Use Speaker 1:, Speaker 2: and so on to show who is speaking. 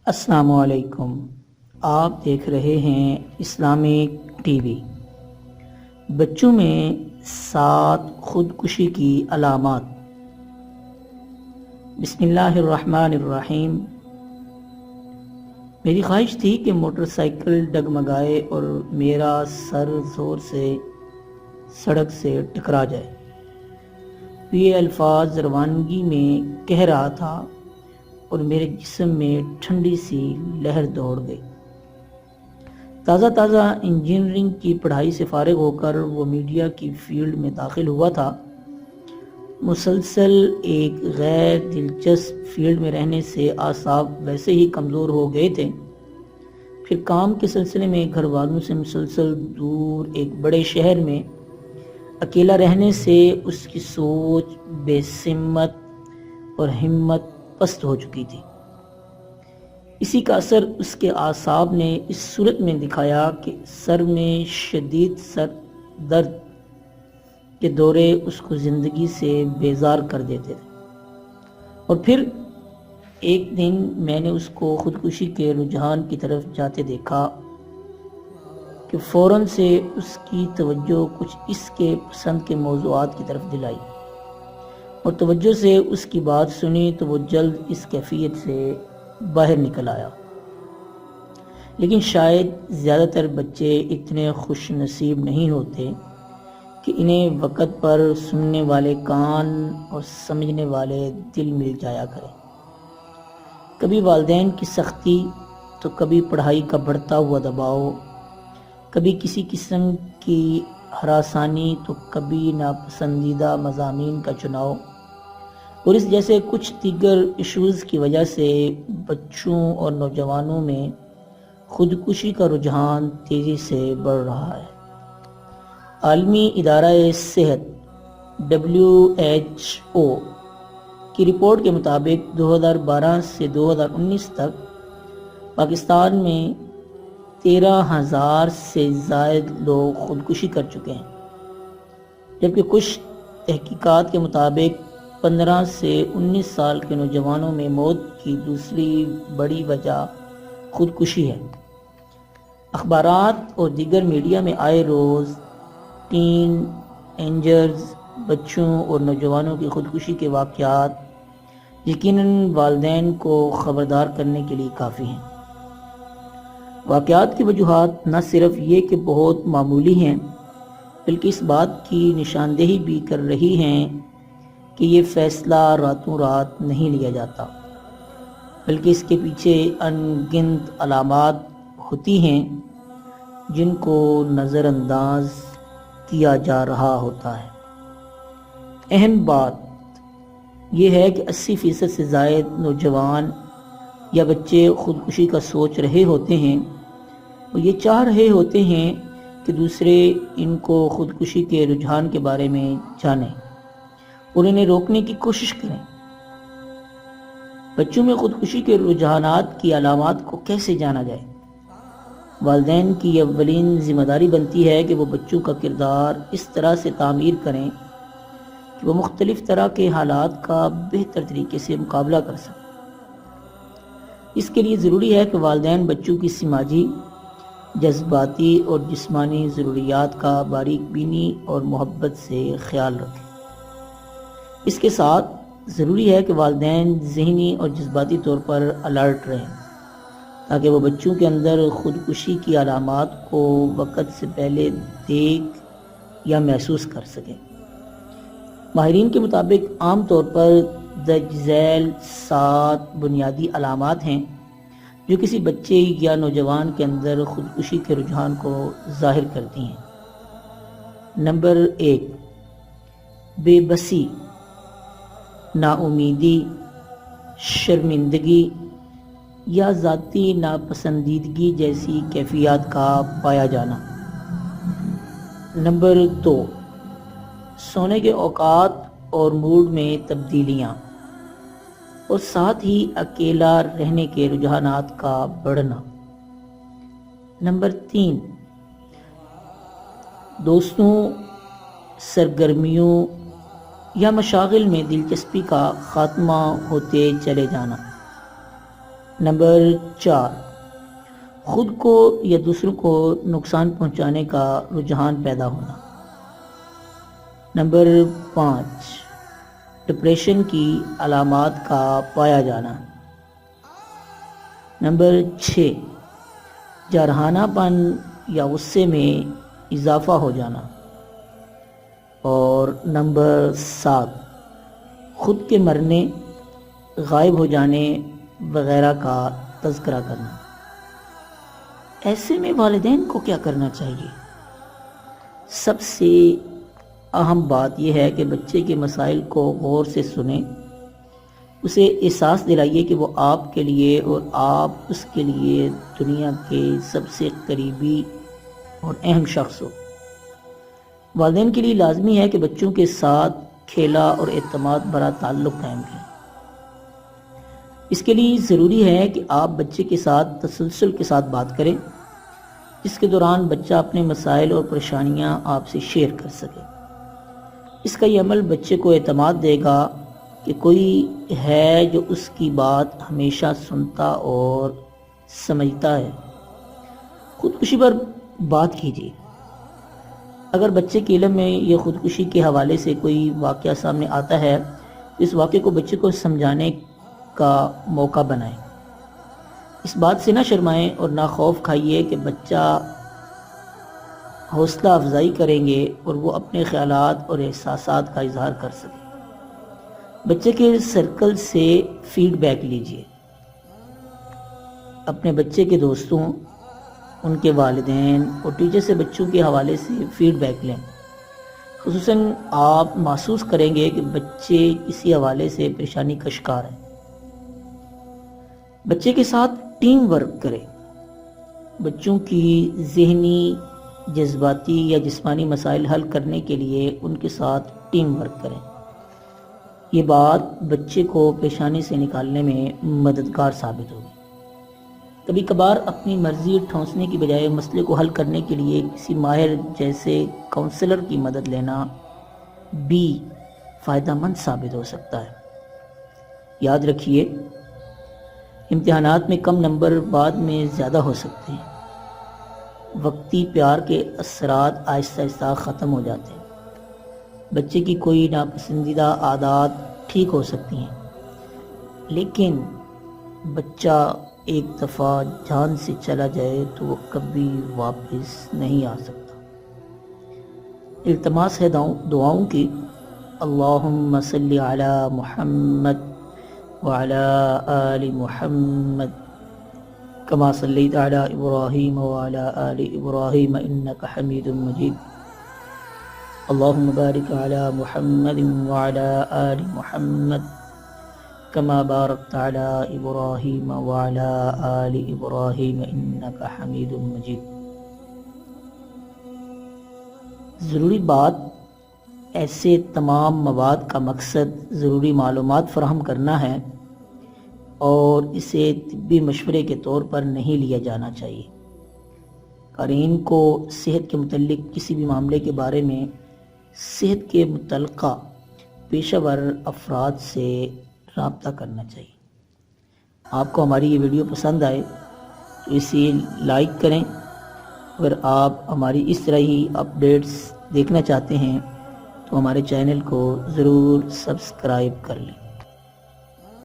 Speaker 1: السلام علیکم۔ آپ دیکھ رہے ہیں اسلامک ٹی وی۔ بچوں میں 7 خودکشی کی علامات۔ بسم اللہ الرحمن الرحیم۔ میری خواہش تھی کہ موٹر سائیکل ڈگمگائے اور میرا سر زور سے سڑک سے ٹکرا جائے۔ یہ الفاظ روانگی میں کہہ رہا تھا اور میرے جسم میں ٹھنڈی سی لہر دوڑ گئی۔ تازہ انجینئرنگ کی پڑھائی سے فارغ ہو کر وہ میڈیا کی فیلڈ میں داخل ہوا تھا۔ مسلسل ایک غیر دلچسپ فیلڈ میں رہنے سے اعصاب ویسے ہی کمزور ہو گئے تھے، پھر کام کے سلسلے میں گھر والوں سے مسلسل دور ایک بڑے شہر میں اکیلا رہنے سے اس کی سوچ بے سمت اور ہمت پست ہو چکی تھی۔ اسی کا اثر اس کے اعصاب نے اس صورت میں دکھایا کہ سر میں شدید سر درد کے دورے اس کو زندگی سے بیزار کر دیتے تھے۔ اور پھر ایک دن میں نے اس کو خودکشی کے رجحان کی طرف جاتے دیکھا کہ فوراً سے اس کی توجہ کچھ اس کے پسند کے موضوعات کی طرف دلائی اور توجہ سے اس کی بات سنی تو وہ جلد اس کیفیت سے باہر نکل آیا۔ لیکن شاید زیادہ تر بچے اتنے خوش نصیب نہیں ہوتے کہ انہیں وقت پر سننے والے کان اور سمجھنے والے دل مل جایا کریں۔ کبھی والدین کی سختی تو کبھی پڑھائی کا بڑھتا ہوا دباؤ، کبھی کسی قسم کی ہراسانی تو کبھی ناپسندیدہ مضامین کا چناؤ، اور اس جیسے کچھ دیگر ایشوز کی وجہ سے بچوں اور نوجوانوں میں خودکشی کا رجحان تیزی سے بڑھ رہا ہے۔ عالمی ادارہ صحت WHO کی رپورٹ کے مطابق 2012 سے 2019 تک پاکستان میں 13,000 سے زائد لوگ خودکشی کر چکے ہیں، جبکہ کچھ تحقیقات کے مطابق 15 سے 19 سال کے نوجوانوں میں موت کی دوسری بڑی وجہ خودکشی ہے۔ اخبارات اور دیگر میڈیا میں آئے روز ٹین اینجرز، بچوں اور نوجوانوں کی خودکشی کے واقعات یقیناً والدین کو خبردار کرنے کے لیے کافی ہیں۔ واقعات کی وجوہات نہ صرف یہ کہ بہت معمولی ہیں، بلکہ اس بات کی نشاندہی بھی کر رہی ہیں کہ یہ فیصلہ راتوں رات نہیں لیا جاتا، بلکہ اس کے پیچھے ان گنت علامات ہوتی ہیں جن کو نظر انداز کیا جا رہا ہوتا ہے۔ اہم بات یہ ہے کہ 80% سے زائد نوجوان یا بچے خودکشی کا سوچ رہے ہوتے ہیں اور یہ چاہ رہے ہوتے ہیں کہ دوسرے ان کو خودکشی کے رجحان کے بارے میں جانیں اور انہیں روکنے کی کوشش کریں۔ بچوں میں خودکشی کے رجحانات کی علامات کو کیسے جانا جائے؟ والدین کی اولین ذمہ داری بنتی ہے کہ وہ بچوں کا کردار اس طرح سے تعمیر کریں کہ وہ مختلف طرح کے حالات کا بہتر طریقے سے مقابلہ کر سکیں۔ اس کے لیے ضروری ہے کہ والدین بچوں کی سماجی، جذباتی اور جسمانی ضروریات کا باریک بینی اور محبت سے خیال رکھیں۔ اس کے ساتھ ضروری ہے کہ والدین ذہنی اور جذباتی طور پر الرٹ رہیں تاکہ وہ بچوں کے اندر خودکشی کی علامات کو وقت سے پہلے دیکھ یا محسوس کر سکیں۔ ماہرین کے مطابق عام طور پر درج ذیل 7 بنیادی علامات ہیں جو کسی بچے یا نوجوان کے اندر خودکشی کے رجحان کو ظاہر کرتی ہیں۔ نمبر 1، بے بسی، نا امیدی، شرمندگی یا ذاتی ناپسندیدگی جیسی کیفیات کا پایا جانا۔ نمبر 2، سونے کے اوقات اور موڈ میں تبدیلیاں اور ساتھ ہی اکیلا رہنے کے رجحانات کا بڑھنا۔ نمبر 3، دوستوں، سرگرمیوں یا مشاغل میں دلچسپی کا خاتمہ ہوتے چلے جانا۔ نمبر 4، خود کو یا دوسروں کو نقصان پہنچانے کا رجحان پیدا ہونا۔ نمبر 5، ڈپریشن کی علامات کا پایا جانا۔ نمبر 6، جارحانہ پن یا غصے میں اضافہ ہو جانا۔ اور نمبر 7، خود کے مرنے، غائب ہو جانے وغیرہ کا تذکرہ کرنا۔ ایسے میں والدین کو کیا کرنا چاہیے؟ سب سے اہم بات یہ ہے کہ بچے کے مسائل کو غور سے سنیں، اسے احساس دلائیے کہ وہ آپ کے لیے اور آپ اس کے لیے دنیا کے سب سے قریبی اور اہم شخص ہو۔ والدین کے لیے لازمی ہے کہ بچوں کے ساتھ کھیلا اور اعتماد بھرا تعلق قائم کریں۔ اس کے لیے ضروری ہے کہ آپ بچے کے ساتھ تسلسل کے ساتھ بات کریں، جس کے دوران بچہ اپنے مسائل اور پریشانیاں آپ سے شیئر کر سکے۔ اس کا یہ عمل بچے کو اعتماد دے گا کہ کوئی ہے جو اس کی بات ہمیشہ سنتا اور سمجھتا ہے۔ خودکشی پر بات کیجیے۔ اگر بچے کے علم میں یہ خودکشی کے حوالے سے کوئی واقعہ سامنے آتا ہے تو اس واقعے کو بچے کو سمجھانے کا موقع بنائیں۔ اس بات سے نہ شرمائیں اور نہ خوف کھائیے کہ بچہ حوصلہ افزائی کریں گے اور وہ اپنے خیالات اور احساسات کا اظہار کر سکے۔ بچے کے سرکل سے فیڈ بیک لیجیے۔ اپنے بچے کے دوستوں، ان کے والدین اور ٹیچر سے بچوں کے حوالے سے فیڈ بیک لیں۔ خصوصاً آپ محسوس کریں گے کہ بچے کسی حوالے سے پریشانی کا شکار ہیں۔ بچے کے ساتھ ٹیم ورک کریں۔ بچوں کی ذہنی، جذباتی یا جسمانی مسائل حل کرنے کے لیے ان کے ساتھ ٹیم ورک کریں۔ یہ بات بچے کو پریشانی سے نکالنے میں مددگار ثابت ہوگی۔ کبھی کبھار اپنی مرضی ٹھونسنے کی بجائے مسئلے کو حل کرنے کے لیے کسی ماہر جیسے کاؤنسلر کی مدد لینا بھی فائدہ مند ثابت ہو سکتا ہے۔ یاد رکھیے، امتحانات میں کم نمبر بعد میں زیادہ ہو سکتے ہیں۔ وقتی پیار کے اثرات آہستہ آہستہ ختم ہو جاتے ہیں۔ بچے کی کوئی ناپسندیدہ عادات ٹھیک ہو سکتی ہیں، لیکن بچہ ایک دفعہ جان سے چلا جائے تو وہ کبھی واپس نہیں آ سکتا۔ التماس ہے دعاؤں کی۔ اللہم صلی علی محمد وعلی آل محمد کما صلیت علی ابراہیم وعلی آل ابراہیم انک حمید مجید۔ اللہم بارک علی محمد وعلی آل محمد کما بارکت علی ابراہیم وعلی آل ابراہیم انک حمید مجید۔ ضروری بات، ایسے تمام مواد کا مقصد ضروری معلومات فراہم کرنا ہے اور اسے طبی مشورے کے طور پر نہیں لیا جانا چاہیے۔ قارئین کو صحت کے متعلق کسی بھی معاملے کے بارے میں صحت کے متعلقہ پیشہ ور افراد سے رابطہ کرنا چاہیے۔ آپ کو ہماری یہ ویڈیو پسند آئے تو اسے لائک کریں۔ اگر آپ ہماری اس طرح ہی اپڈیٹس دیکھنا چاہتے ہیں تو ہمارے چینل کو ضرور سبسکرائب کر لیں۔